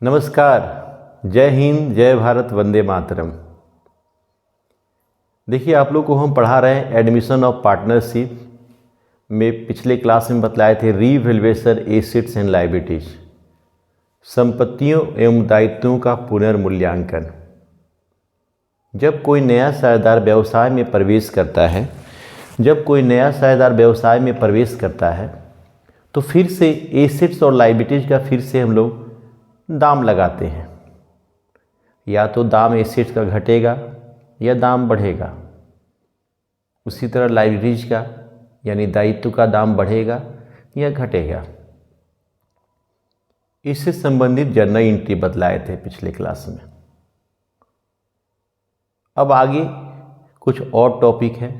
नमस्कार। जय हिंद, जय भारत, वंदे मातरम। देखिए, आप लोग को हम पढ़ा रहे हैं एडमिशन ऑफ पार्टनरशिप में। पिछले क्लास में बतलाए थे रीवैल्यूएशन एसेट्स एंड लायबिलिटीज, संपत्तियों एवं दायित्वों का पुनर्मूल्यांकन। जब कोई नया साझेदार व्यवसाय में प्रवेश करता है तो फिर से एसेट्स और लायबिलिटीज का फिर से हम लोग दाम लगाते हैं। या तो दाम एसेट्स का घटेगा या दाम बढ़ेगा। उसी तरह लायबिलिटीज का यानी दायित्व का दाम बढ़ेगा या घटेगा। इससे संबंधित जर्नल एंट्री बतलाए थे पिछले क्लास में। अब आगे कुछ और टॉपिक है,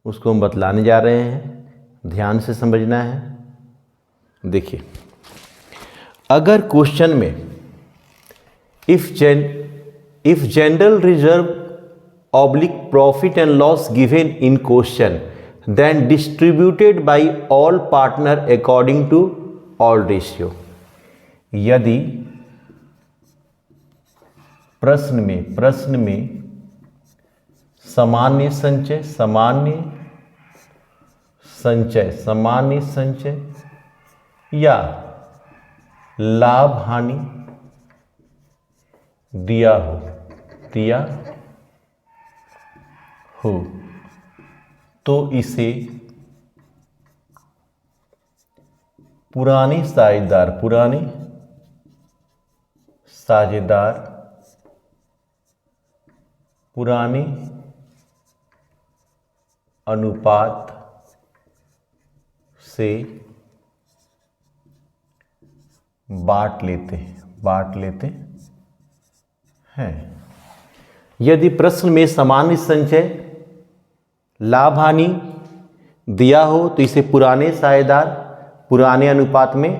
उसको हम बतलाने जा रहे हैं, ध्यान से समझना है। देखिए, अगर क्वेश्चन में if general reserve oblique profit and loss given in question then distributed by all partner according to all ratio, यदि प्रश्न में सामान्य संचय या लाभ हानि दिया हो तो इसे पुराने साझेदार पुराने अनुपात से बांट लेते हैं। यदि प्रश्न में सामान्य संचय लाभ हानि दिया हो तो इसे पुराने साझेदार पुराने अनुपात में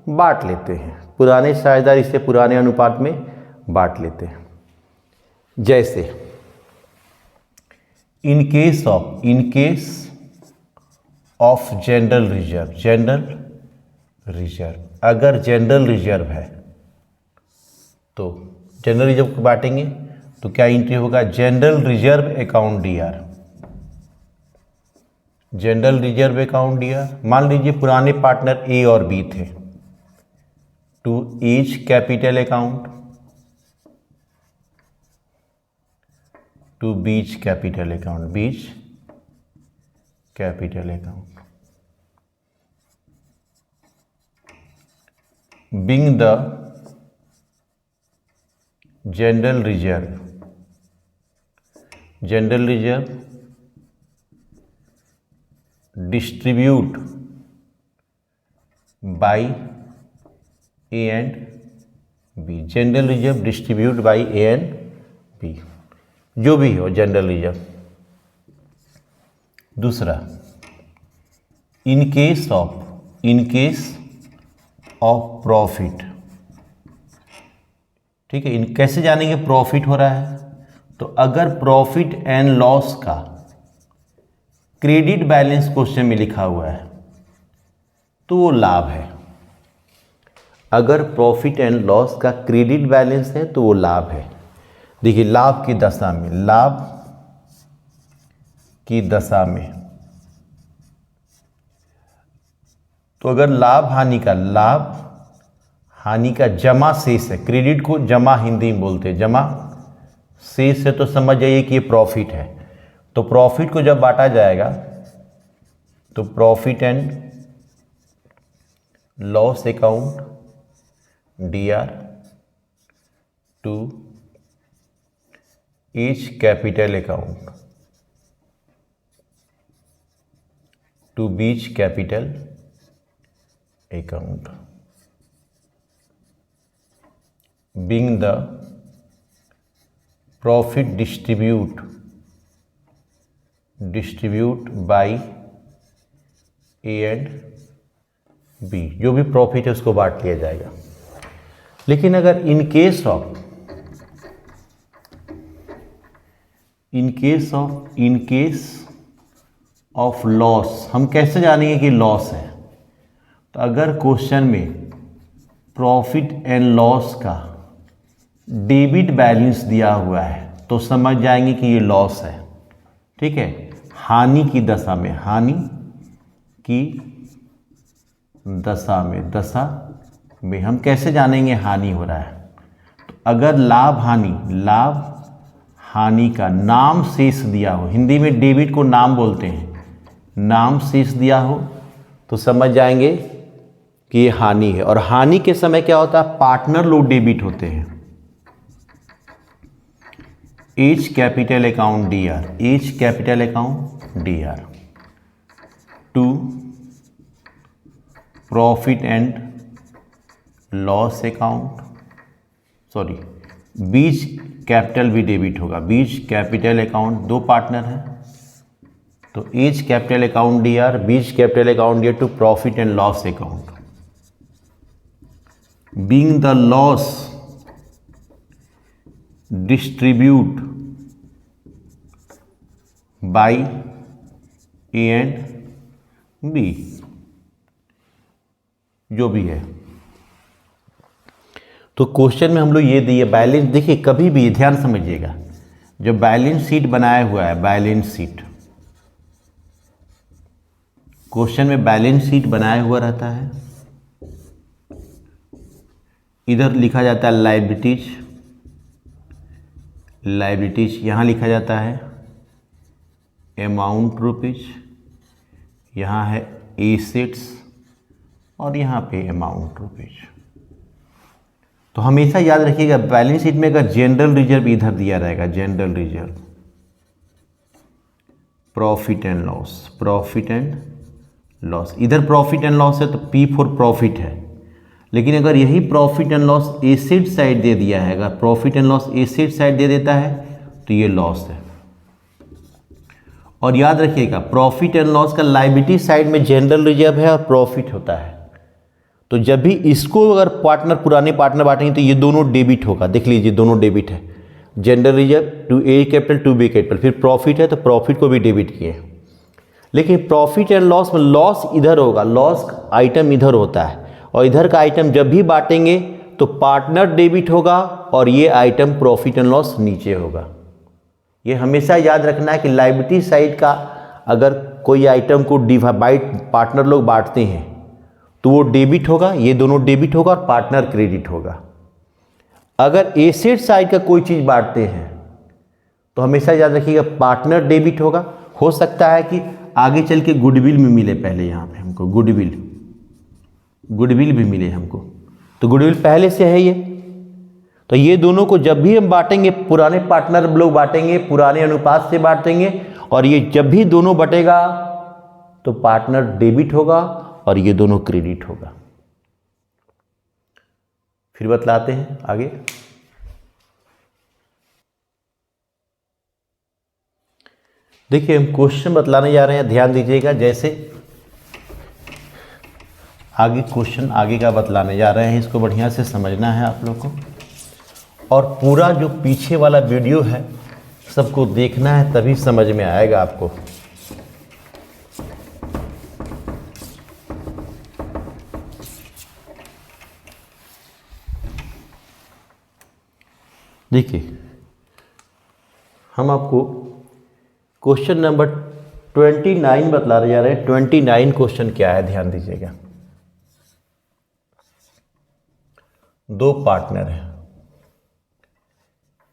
बांट लेते हैं। पुराने साझेदार इसे पुराने अनुपात में बांट लेते हैं। जैसे in case of general reserve, अगर जनरल रिजर्व है तो जनरल रिजर्व को बांटेंगे तो क्या एंट्री होगा? General reserve account DR. General reserve account DR, मान लीजिए पुराने पार्टनर ए और बी थे, to each capital account to beach capital account being the general reserve distribute by A and B, general reserve distribute by A and B, जो भी हो general reserve. दूसरा, in case of profit, ठीक है। कैसे जानेंगे profit हो रहा है? तो अगर प्रॉफिट एंड लॉस का क्रेडिट बैलेंस क्वेश्चन में लिखा हुआ है तो वो लाभ है। अगर प्रॉफिट एंड लॉस का क्रेडिट बैलेंस है तो वो लाभ है। देखिए, लाभ की दशा में तो अगर लाभ हानि का जमा शेष है, क्रेडिट को जमा हिंदी में बोलते हैं, जमा शेष है तो समझ जाइए कि ये प्रॉफिट है। तो प्रॉफिट को जब बांटा जाएगा तो profit and loss account DR to each capital account to beach capital account, being the profit distribute by A and B, जो भी प्रॉफिट है उसको बांट लिया जाएगा। लेकिन अगर इन केस ऑफ लॉस, हम कैसे जानेंगे कि लॉस है? तो अगर क्वेश्चन में प्रॉफिट एंड लॉस का डेबिट बैलेंस दिया हुआ है तो समझ जाएंगे कि ये लॉस है। ठीक है, हानि की दशा में, हानि की दशा में हम कैसे जानेंगे हानि हो रहा है? तो अगर लाभ हानि का नाम शेष दिया हो, हिंदी में डेबिट को नाम बोलते हैं, नाम शेष दिया हो तो समझ जाएंगे कि ये हानि है। और हानि के समय क्या होता है? पार्टनर लोग डेबिट होते हैं। A's capital account DR, A's capital account DR to profit and loss account, sorry B's capital भी डेबिट होगा, बीच कैपिटल अकाउंट, दो पार्टनर हैं तो A's capital account DR, B's capital account DR to profit and loss account. Being the loss distribute by A and B, जो भी है। तो question में हम लोग ये दिए बैलेंस, देखिए कभी भी ध्यान समझिएगा, जो बैलेंस शीट बनाया हुआ है, बैलेंस शीट, क्वेश्चन में बैलेंस शीट बनाया हुआ रहता है, इधर लिखा जाता है लायबिलिटीज, यहाँ लिखा जाता है अमाउंट रुपीज, यहाँ है एसेट्स और यहाँ पे अमाउंट रुपीज। तो हमेशा याद रखिएगा बैलेंस शीट में अगर जनरल रिजर्व इधर दिया रहेगा, general reserve, profit and loss, इधर प्रॉफिट एंड लॉस है तो P फॉर प्रॉफिट है। लेकिन अगर यही profit and loss asset side दे दिया है, अगर profit and loss asset side दे देता है तो ये लॉस है। और याद रखिएगा प्रॉफिट एंड लॉस का लायबिलिटी साइड में जनरल रिजर्व है और प्रॉफिट होता है। तो जब भी इसको अगर पुराने पार्टनर बांटेंगे तो ये दोनों डेबिट होगा। देख लीजिए दोनों डेबिट है, general reserve to A capital to B capital, फिर प्रॉफिट है तो प्रॉफिट को भी डेबिट किए। लेकिन प्रॉफिट एंड लॉस में लॉस इधर होगा, लॉस आइटम इधर होता है और इधर का आइटम जब भी बांटेंगे तो पार्टनर डेबिट होगा और ये आइटम प्रॉफिट एंड लॉस नीचे होगा। ये हमेशा याद रखना है कि लायबिलिटी साइड का अगर कोई आइटम को डिवाइड पार्टनर लोग बांटते हैं तो वो डेबिट होगा, ये दोनों डेबिट होगा और पार्टनर क्रेडिट होगा। अगर एसेट साइड का कोई चीज़ बांटते हैं तो हमेशा याद रखिएगा पार्टनर डेबिट होगा। हो सकता है कि आगे चल के गुडविल में मिले, पहले यहाँ पे हमको गुडविल भी मिले हमको, तो गुडविल पहले से है ये। तो ये दोनों को जब भी हम बांटेंगे, पुराने पार्टनर लोग बांटेंगे, पुराने अनुपात से बांटेंगे और ये जब भी दोनों बटेगा तो पार्टनर डेबिट होगा और ये दोनों क्रेडिट होगा। फिर बतलाते हैं आगे। देखिए हम क्वेश्चन बतलाने जा रहे हैं, ध्यान दीजिएगा। जैसे आगे क्वेश्चन आगे का बतलाने जा रहे हैं, इसको बढ़िया से समझना है आप लोग को और पूरा जो पीछे वाला वीडियो है सबको देखना है, तभी समझ में आएगा आपको। देखिए हम आपको क्वेश्चन नंबर 29 बतलाने जा रहे हैं। 29 क्वेश्चन क्या है, ध्यान दीजिएगा। दो पार्टनर हैं,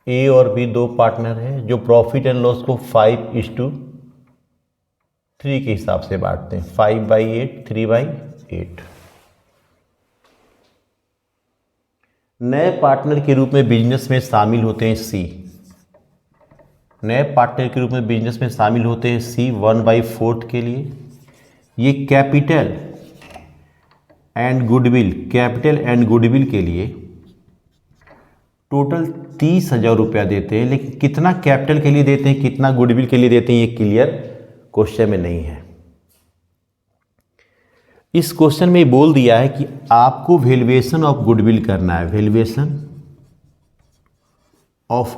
A और B दो पार्टनर हैं जो प्रॉफिट एंड लॉस को 5:3 के हिसाब से बांटते हैं, 5/8 3/8। नए पार्टनर के रूप में बिजनेस में शामिल होते हैं C, नए पार्टनर के रूप में बिजनेस में शामिल होते हैं C 1/4 के लिए। ये कैपिटल एंड गुडविल के लिए टोटल 30,000 रुपया देते हैं। लेकिन कितना कैपिटल के लिए देते हैं, कितना गुडविल के लिए देते हैं, ये क्लियर क्वेश्चन में नहीं है। इस क्वेश्चन में बोल दिया है कि आपको वैल्यूएशन ऑफ गुडविल करना है, valuation of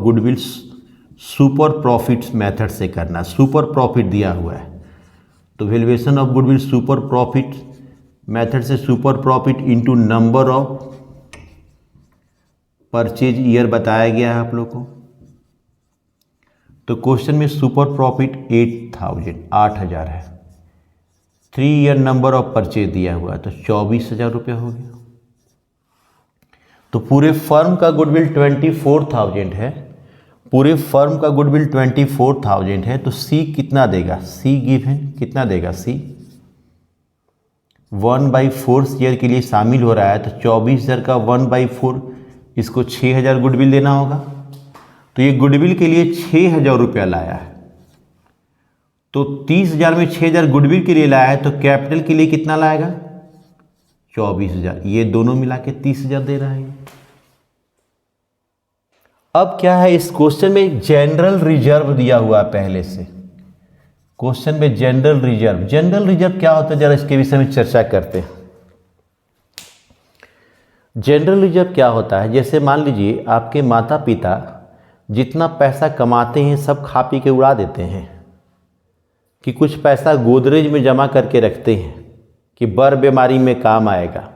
goodwill super profits method से करना है। सुपर प्रॉफिट दिया हुआ है तो valuation of goodwill super profit method से super profit into number of purchase year बताया गया है आप लोग को। तो क्वेश्चन में सुपर प्रॉफिट 8,000 है, 3 ईयर नंबर ऑफ परचेज दिया हुआ है, तो 24,000 रुपया हो गया। तो पूरे फर्म का गुडविल 24,000 है, पूरे फर्म का गुडविल 24,000 है, तो सी कितना देगा, सी गिवन कितना देगा, सी 1/4 ईयर के लिए शामिल हो रहा है, तो 24,000 का 1/4 इसको 6,000 गुडविल देना होगा। तो ये गुडविल के लिए 6,000 रुपया लाया है, तो 30,000 में 6,000 गुडविल के लिए लाया है, तो कैपिटल के लिए कितना लाएगा, 24,000। ये दोनों मिला के 30,000 दे रहा है। अब क्या है, इस क्वेश्चन में जनरल रिजर्व दिया हुआ है पहले से। क्वेश्चन में जनरल रिजर्व क्या होता है, जरा इसके विषय में चर्चा करते हैं। जनरल रिजर्व क्या होता है, जैसे मान लीजिए आपके माता पिता जितना पैसा कमाते हैं सब खा पी के उड़ा देते हैं, कि कुछ पैसा गोदरेज में जमा करके रखते हैं कि बर बीमारी में काम आएगा।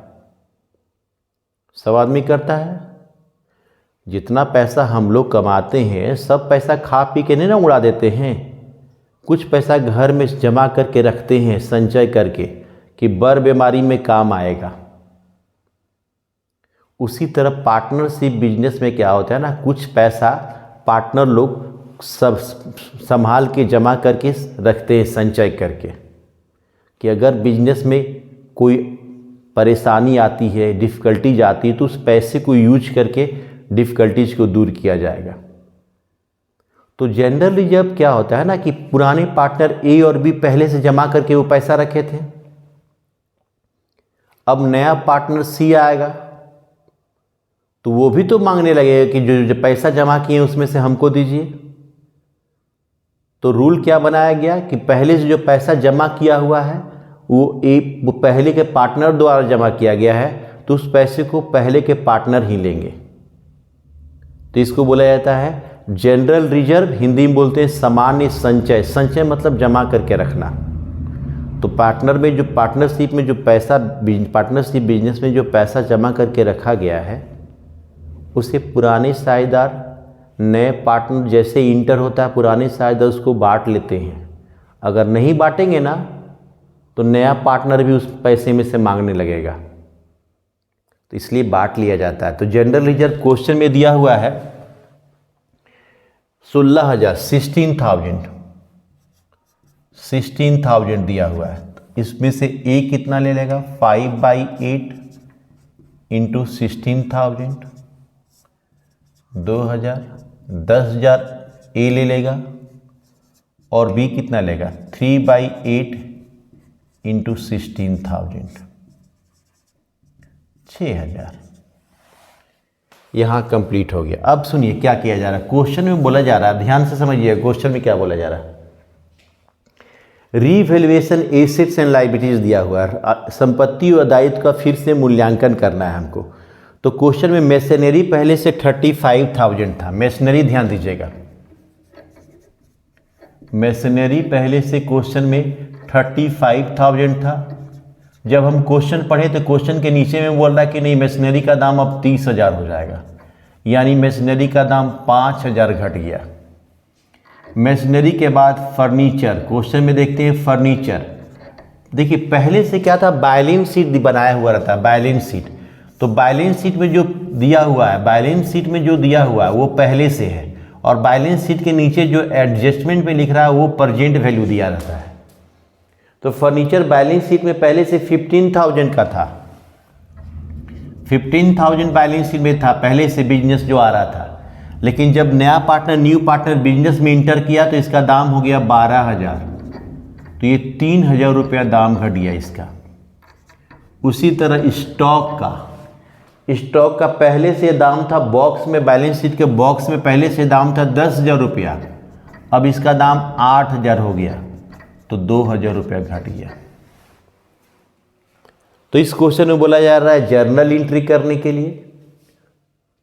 सब आदमी करता है, जितना पैसा हम लोग कमाते हैं सब पैसा खा पी के नहीं ना उड़ा देते हैं, कुछ पैसा घर में जमा करके रखते हैं संचय करके कि बर बीमारी में काम आएगा। उसी तरह पार्टनरशिप बिजनेस में क्या होता है ना, कुछ पैसा पार्टनर लोग सब संभाल के जमा करके रखते हैं संचय करके, कि अगर बिजनेस में कोई परेशानी आती है, डिफ़िकल्टीज आती है, तो उस पैसे को यूज करके डिफ़िकल्टीज को दूर किया जाएगा। तो जनरल रिजर्व क्या होता है ना, कि पुराने पार्टनर ए और बी पहले से जमा करके वो पैसा रखे थे, अब नया पार्टनर सी आएगा तो वो भी तो मांगने लगेगा कि जो पैसा जमा किए उसमें से हमको दीजिए। तो रूल क्या बनाया गया कि पहले से जो पैसा जमा किया हुआ है वो पहले के पार्टनर द्वारा जमा किया गया है, तो उस पैसे को पहले के पार्टनर ही लेंगे। तो इसको बोला जाता है जनरल रिजर्व, हिंदी में बोलते हैं सामान्य संचय। संचय मतलब जमा करके रखना। तो पार्टनर में जो पार्टनरशिप में जो पैसा, पार्टनरशिप बिजनेस में जो पैसा जमा करके रखा गया है, उसे पुराने साझेदार नए पार्टनर जैसे इंटर होता है, पुराने साझेदार उसको बांट लेते हैं। अगर नहीं बांटेंगे ना तो नया पार्टनर भी उस पैसे में से मांगने लगेगा, तो इसलिए बांट लिया जाता है। तो जनरल रिजर्व क्वेश्चन में दिया हुआ है 16,000 दिया हुआ है। तो इसमें से ए कितना ले लेगा, 5/8 इंटू 16,000, 2,000, 10,000 ए ले लेगा, और बी कितना लेगा, 3/8 इंटू 16,000, 6,000। यहाँ कंप्लीट हो गया। अब सुनिए क्या किया जा रहा है, क्वेश्चन में बोला जा रहा है, ध्यान से समझिए क्वेश्चन में क्या बोला जा रहा है। रीवैल्यूएशन एसेट्स एंड लायबिलिटीज दिया हुआ है, संपत्ति और दायित्व का फिर से मूल्यांकन करना है हमको। तो क्वेश्चन में मशीनरी पहले से 35,000 था, मशीनरी ध्यान दीजिएगा, मशीनरी पहले से क्वेश्चन में 35,000 था। जब हम क्वेश्चन पढ़े तो क्वेश्चन के नीचे में बोल रहा है कि नहीं मशीनरी का दाम अब 30,000 हो जाएगा, यानी मशीनरी का दाम 5,000 घट गया। मशीनरी के बाद फर्नीचर, क्वेश्चन में देखते हैं फर्नीचर। देखिए पहले से क्या था, बैलेंस शीट बनाया हुआ रहता है, बैलेंस शीट। तो बैलेंस शीट में जो दिया हुआ है, बैलेंस शीट में जो दिया हुआ है वो पहले से है, और बैलेंस शीट के नीचे जो एडजस्टमेंट पे लिख रहा है वो प्रेजेंट वैल्यू दिया रहता है। तो फर्नीचर बैलेंस शीट में पहले से 15,000 का था, 15,000 बैलेंस शीट में था पहले से बिजनेस जो आ रहा था। लेकिन जब नया पार्टनर, न्यू पार्टनर बिजनेस में इंटर किया तो इसका दाम हो गया 12,000, तो ये 3,000 रुपया दाम घट गया इसका। उसी तरह स्टॉक का पहले से दाम था बॉक्स में, बैलेंस शीट के बॉक्स में पहले से दाम था 10,000 रुपया, अब इसका दाम 8,000 हो गया, तो 2,000 रुपया घट गया। तो इस क्वेश्चन में बोला जा रहा है जर्नल एंट्री करने के लिए।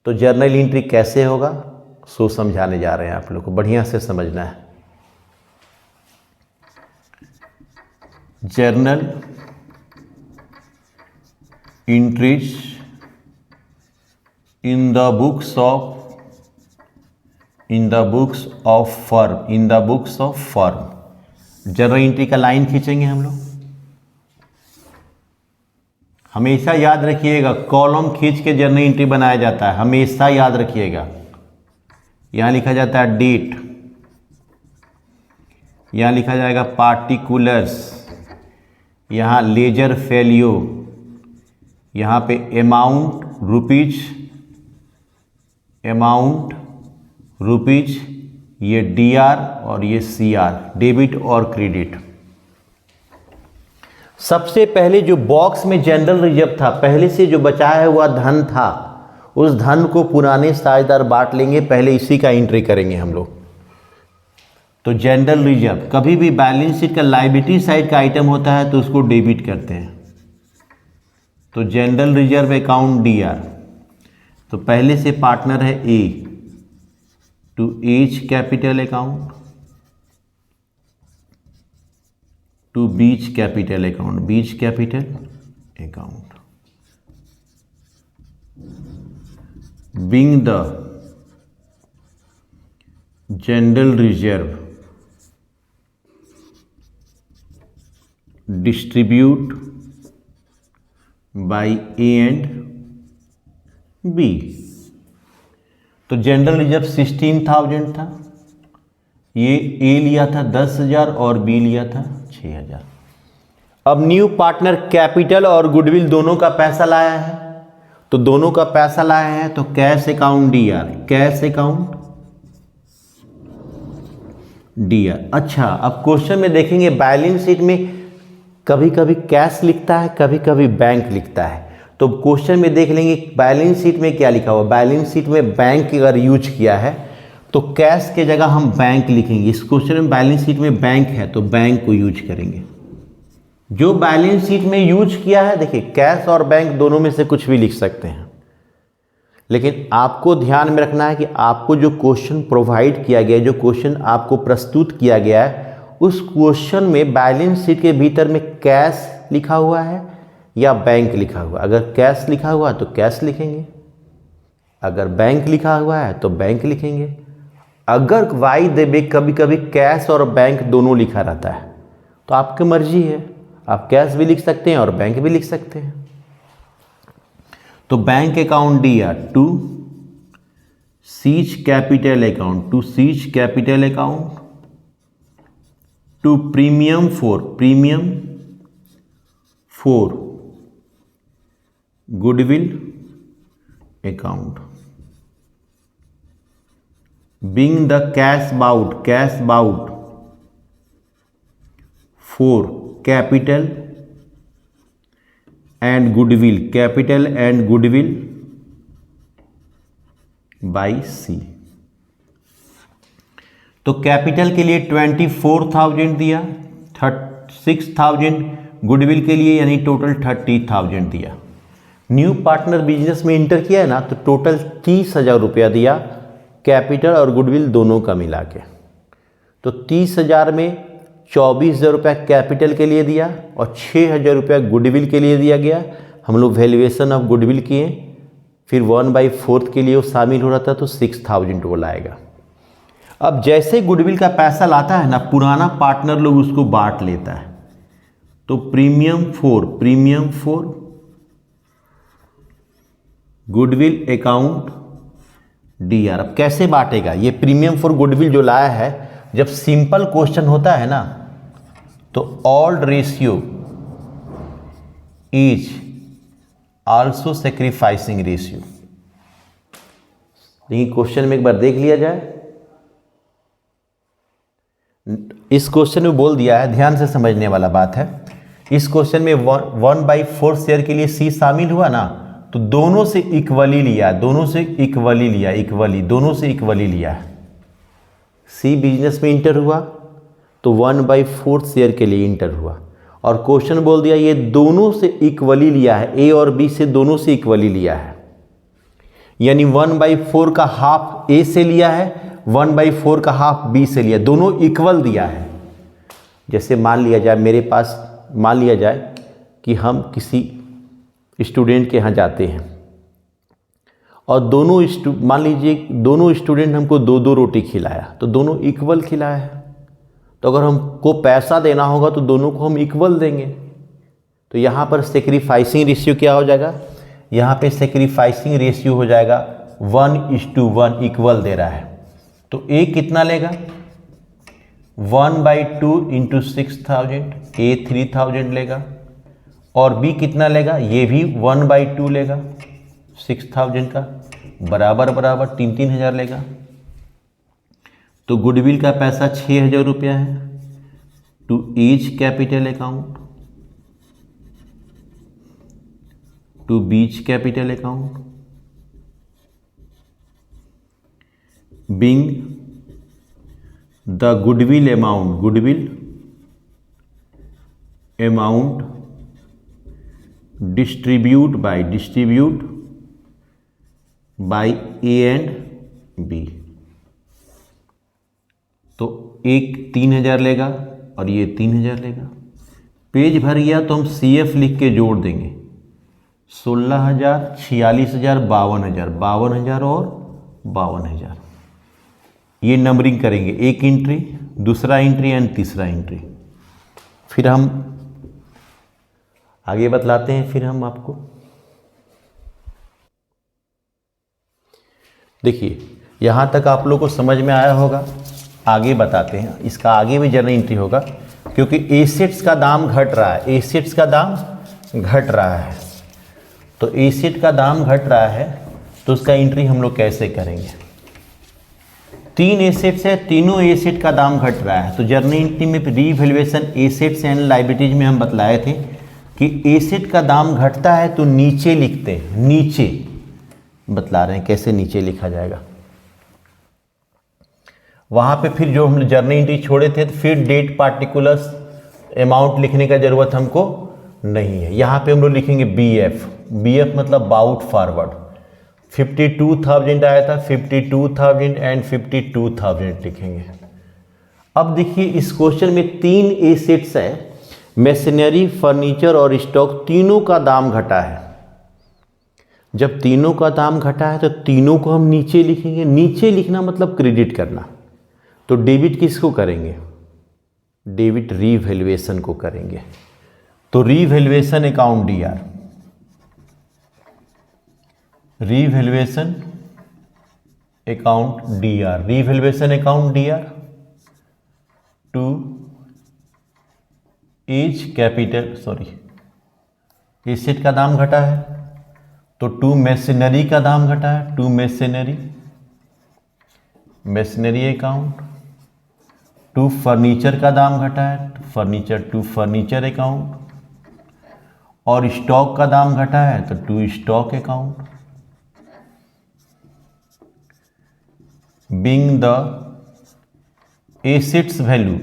तो जर्नल एंट्री कैसे होगा सो समझाने जा रहे हैं आप लोग को, बढ़िया से समझना है। Journal entries in the books of firm. Journal entry का लाइन खींचेंगे हम लोग। हमेशा याद रखिएगा, कॉलम खींच के जर्नल एंट्री बनाया जाता है, हमेशा याद रखिएगा। यहां लिखा जाता है डेट, यहां लिखा जाएगा पार्टिकुलर्स, यहां लेजर फैलियो, यहां पे अमाउंट रुपीज, ये डीआर और ये सीआर, डेबिट और क्रेडिट। सबसे पहले जो बॉक्स में जनरल रिजर्व था, पहले से जो बचाया हुआ धन था, उस धन को पुराने साझेदार बांट लेंगे। पहले इसी का एंट्री करेंगे हम लोग। तो जनरल रिजर्व कभी भी बैलेंस शीट का लायबिलिटी साइड का आइटम होता है तो उसको डेबिट करते हैं। तो जनरल रिजर्व अकाउंट डीआर, तो पहले से पार्टनर है A to H capital account to beach capital account being the general reserve distribute by A and B। तो जनरल रिजर्व 16,000 था, ये ए लिया था 10,000 और बी लिया था 6,000। अब न्यू पार्टनर कैपिटल और गुडविल दोनों का पैसा लाया है, तो दोनों का पैसा लाया है तो cash account DR, cash account DR. अच्छा, अब क्वेश्चन में देखेंगे बैलेंस शीट में कभी कभी कैश लिखता है, कभी कभी बैंक लिखता है। तो क्वेश्चन में देख लेंगे बैलेंस शीट में क्या लिखा हुआ। बैलेंस शीट में बैंक अगर यूज किया है तो कैश के जगह हम बैंक लिखेंगे। इस क्वेश्चन में बैलेंस शीट में बैंक है तो बैंक को यूज करेंगे। जो बैलेंस शीट में यूज किया है, देखिए कैश और बैंक दोनों में से कुछ भी लिख सकते हैं, लेकिन आपको ध्यान में रखना है कि आपको जो क्वेश्चन प्रोवाइड किया गया है, जो क्वेश्चन आपको प्रस्तुत किया गया है, उस क्वेश्चन में बैलेंस शीट के भीतर में कैश लिखा हुआ है या बैंक लिखा हुआ। अगर कैश लिखा हुआ है तो कैश लिखेंगे, अगर बैंक लिखा हुआ है तो बैंक लिखेंगे। अगर वाई देबे कभी कभी कैश और बैंक दोनों लिखा रहता है तो आपकी मर्जी है, आप कैश भी लिख सकते हैं और बैंक भी लिख सकते हैं। तो bank account DR to C's capital account, to premium for goodwill account, being the cash bout for capital and goodwill by C। तो कैपिटल के लिए 24,000 दिया, 6,000 गुडविल के लिए, यानी टोटल 30,000 दिया। न्यू पार्टनर बिजनेस में इंटर किया है ना, तो टोटल 30,000 रुपया दिया, कैपिटल और गुडविल दोनों का मिला के। तो 30,000 में 24,000 रुपया कैपिटल के लिए दिया और 6,000 रुपया गुडविल के लिए दिया गया। हम लोग वैल्यूएशन ऑफ गुडविल किए, फिर 1/4 के लिए वो शामिल हो रहा था तो 6,000 वो लाएगा। अब जैसे गुडविल का पैसा लाता है ना, पुराना पार्टनर लोग उसको बांट लेता है। तो premium for goodwill account DR. अब कैसे बांटेगा ये प्रीमियम फॉर गुडविल जो लाया है? जब सिंपल क्वेश्चन होता है ना तो all ratio is also sacrificing ratio. लेकिन क्वेश्चन में एक बार देख लिया जाए, इस क्वेश्चन में बोल दिया है, ध्यान से समझने वाला बात है। इस क्वेश्चन में 1/4 शेयर के लिए सी शामिल हुआ ना, तो दोनों से इक्वली लिया है। सी बिजनेस में इंटर हुआ तो 1/4 शेयर के लिए इंटर हुआ, और क्वेश्चन बोल दिया ये दोनों से इक्वली लिया है, ए और बी से दोनों से इक्वली लिया है। यानी 1/4 का हाफ ए से लिया है, 1/4 का हाफ बी से लिया, दोनों इक्वल दिया है। जैसे मान लिया जाए मेरे पास, मान लिया जाए कि हम किसी स्टूडेंट के यहाँ जाते हैं और मान लीजिए दोनों स्टूडेंट हमको 2-2 रोटी खिलाया, तो दोनों इक्वल खिलाया है। तो अगर हमको पैसा देना होगा तो दोनों को हम इक्वल देंगे। तो यहाँ पर सेक्रीफाइसिंग रेशियो क्या हो जाएगा, यहाँ पे सेक्रीफाइसिंग रेशियो हो जाएगा 1:1 इक्वल दे रहा है। तो ए कितना लेगा, 1/2 इंटू 6000, ए 3000 लेगा, और बी कितना लेगा, ये भी 1/2 लेगा 6000 का, बराबर बराबर 3-3000 लेगा। तो गुडविल का पैसा 6000 रुपया है। To each capital account, to beach capital account, being the goodwill amount distribute by A and B. तो एक 3000 लेगा और ये 3000 लेगा। पेज भर गया तो हम CF लिख के जोड़ देंगे, 16000, 46000, 52000 और 52000। ये नंबरिंग करेंगे, एक एंट्री, दूसरा एंट्री एंड तीसरा एंट्री। फिर हम आगे बतलाते हैं। फिर हम आपको देखिए, यहाँ तक आप लोग को समझ में आया होगा। आगे बताते हैं, इसका आगे भी जर्नल एंट्री होगा, क्योंकि एसेट्स का दाम घट रहा है, एसेट्स का दाम घट रहा है। तो एसेट का दाम घट रहा है तो उसका एंट्री हम लोग कैसे करेंगे। 3 एसेट्स है, तीनों एसेट का दाम घट रहा है। तो जर्नल एंट्री में रीवैल्यूएशन एसेट्स एंड लायबिलिटीज में हम बतलाए थे कि एसेट का दाम घटता है तो नीचे लिखते हैं, नीचे बतला रहे हैं कैसे नीचे लिखा जाएगा। वहाँ पे फिर जो हम जर्नल एंट्री छोड़े थे तो फिर डेट पार्टिकुलर्स अमाउंट लिखने का ज़रूरत हमको नहीं है। यहाँ पे हम लोग लिखेंगे BF मतलब बाउट फॉरवर्ड। 52,000 आया था, 52,000 एंड 52,000 लिखेंगे। अब देखिए इस क्वेश्चन में 3 एसेट्स है, मशीनरी, फर्नीचर और स्टॉक, तीनों का दाम घटा है। जब तीनों का दाम घटा है तो तीनों को हम नीचे लिखेंगे। नीचे लिखना मतलब क्रेडिट करना। तो डेबिट किसको करेंगे, डेबिट रीवैल्यूएशन को करेंगे। तो revaluation account DR, revaluation account DR, revaluation account DR to A's capital, asset का दाम घटा है तो टू मशीनरी का दाम घटा है, to machinery account. To furniture का दाम घटा है, टू फर्नीचर अकाउंट। और स्टॉक का दाम घटा है तो to stock account. Being the assets value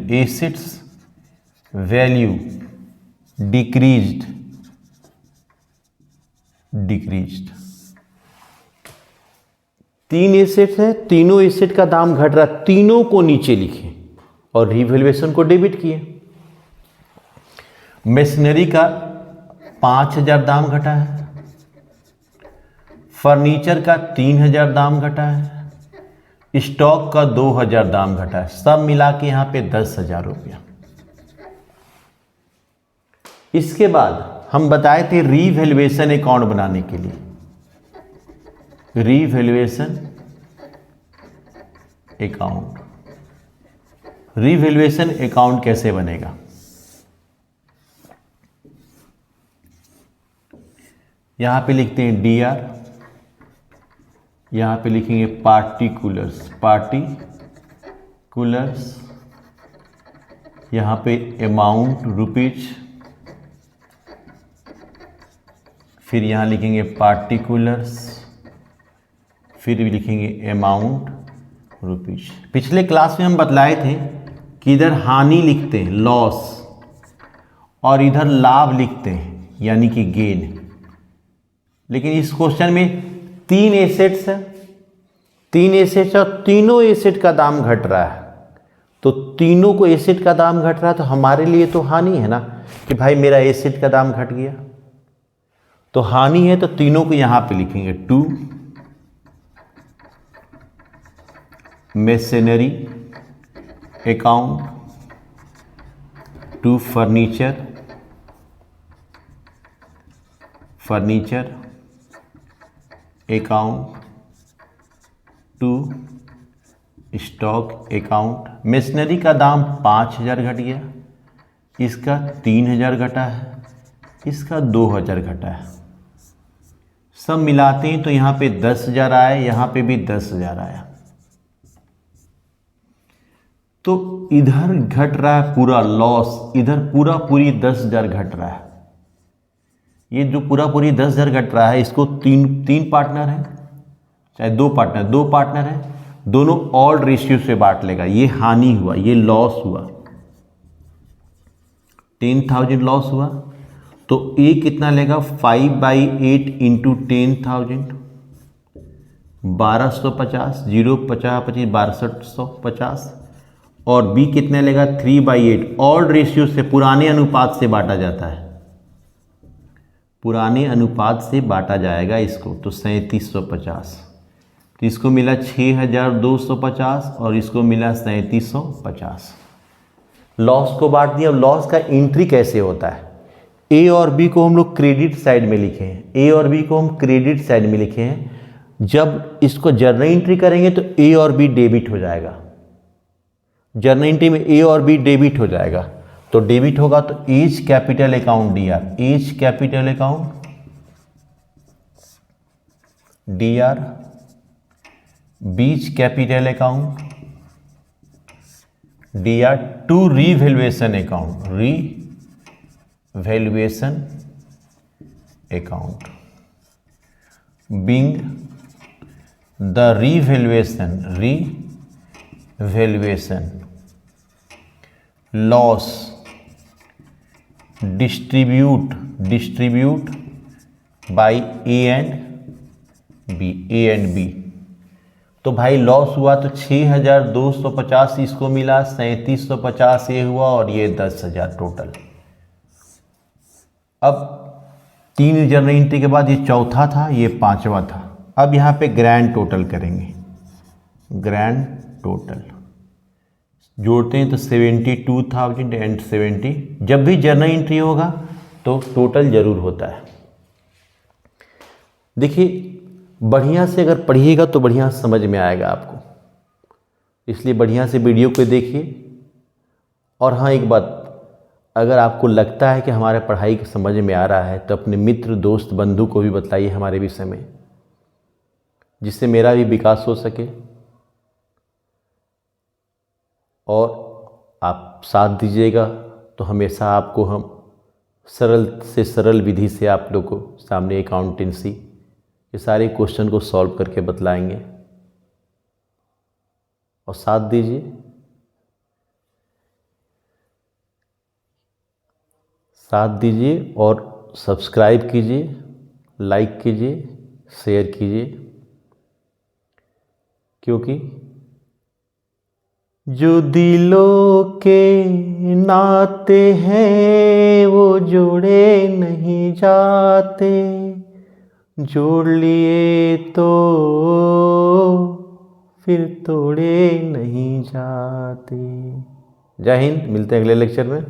decreased, तीन एसेट्स है, तीनों एसेट का दाम घट रहा, तीनों को नीचे लिखे और रीवैल्यूएशन को डेबिट किए। मशीनरी का 5000 दाम घटा है, फर्नीचर का 3000 दाम घटा है, स्टॉक का 2000 दाम घटा है, सब मिला के यहां पे 10,000 रुपया। इसके बाद हम बताए थे रीवैल्यूएशन अकाउंट बनाने के लिए, रीवैल्यूएशन अकाउंट कैसे बनेगा। यहां पे लिखते हैं DR, यहां पे लिखेंगे पार्टिकुलर्स, यहां पे अमाउंट रुपीज, फिर यहां लिखेंगे पार्टिकुलर्स, फिर भी लिखेंगे अमाउंट रुपीज। पिछले क्लास में हम बतलाए थे कि इधर हानि लिखते हैं लॉस और इधर लाभ लिखते हैं यानी कि गेन। लेकिन इस क्वेश्चन में 3 एसेट्स है, 3 एसेट्स और तीनों एसेट का दाम घट रहा है। तो तीनों को एसेट का दाम घट रहा है तो हमारे लिए तो हानि है ना कि भाई मेरा एसेट का दाम घट गया। तो हानि है तो तीनों को यहां पे लिखेंगे, to machinery account, to furniture account, to stock account. Machinery का दाम 5,000 घट गया, इसका 3,000 घटा है, इसका 2,000 घटा है। सब मिलाते हैं तो यहाँ पे 10,000 आया, यहाँ पे भी 10,000 आया। तो इधर घट रहा है पूरा लॉस, इधर पूरी 10,000 घट रहा है। ये जो पूरी 10,000 घट रहा है, इसको तीन पार्टनर हैं, चाहे दो पार्टनर हैं, दोनों ऑड रेशियो से बांट लेगा। ये हानि हुआ, ये लॉस हुआ, 10,000 लॉस हुआ। तो ए कितना लेगा, 5/8 इंटू 10,000, 1250, 0 50 25 1250। और बी कितने लेगा, 3/8, ऑड रेशियो से, पुराने अनुपात से बांटा जाता है, पुराने अनुपात से बांटा जाएगा इसको। तो 3750, तो इसको मिला 6,250 और इसको मिला 3750। लॉस को बांट दिया। अब लॉस का एंट्री कैसे होता है, ए और बी को हम लोग क्रेडिट साइड में लिखे हैं, ए और बी को हम क्रेडिट साइड में लिखे हैं। जब इसको जर्नल एंट्री करेंगे तो ए और बी डेबिट हो जाएगा, जर्नल एंट्री में ए और बी डेबिट हो जाएगा। तो डेबिट होगा तो A's capital account DR, A's capital account DR, B's capital account DR, to revaluation account, revaluation account, being the revaluation loss, distribute by A and B. तो भाई loss हुआ तो 6,250 इसको मिला, 3750 ये हुआ और ये 10,000 टोटल। अब 3 जर्नल एंट्री के बाद ये चौथा था, ये 5वां था। अब यहाँ पे ग्रैंड टोटल करेंगे, ग्रैंड टोटल जोड़ते हैं तो 72,070। जब भी जर्नल एंट्री होगा तो टोटल जरूर होता है। देखिए बढ़िया से अगर पढ़िएगा तो बढ़िया समझ में आएगा आपको, इसलिए बढ़िया से वीडियो को देखिए। और हाँ एक बात, अगर आपको लगता है कि हमारे पढ़ाई समझ में आ रहा है तो अपने मित्र दोस्त बंधु को भी बताइए हमारे विषय में, जिससे मेरा भी विकास हो सके और आप साथ दीजिएगा तो हमेशा आपको हम सरल से सरल विधि से आप लोग को सामने अकाउंटेंसी ये सारे क्वेश्चन को सॉल्व करके बतलाएंगे। और साथ दीजिए, और सब्सक्राइब कीजिए, लाइक कीजिए, शेयर कीजिए, क्योंकि जो दिलों के नाते हैं वो जोड़े नहीं जाते, जोड़ लिए तो फिर तोड़े नहीं जाते। जय हिंद, मिलते हैं अगले लेक्चर में।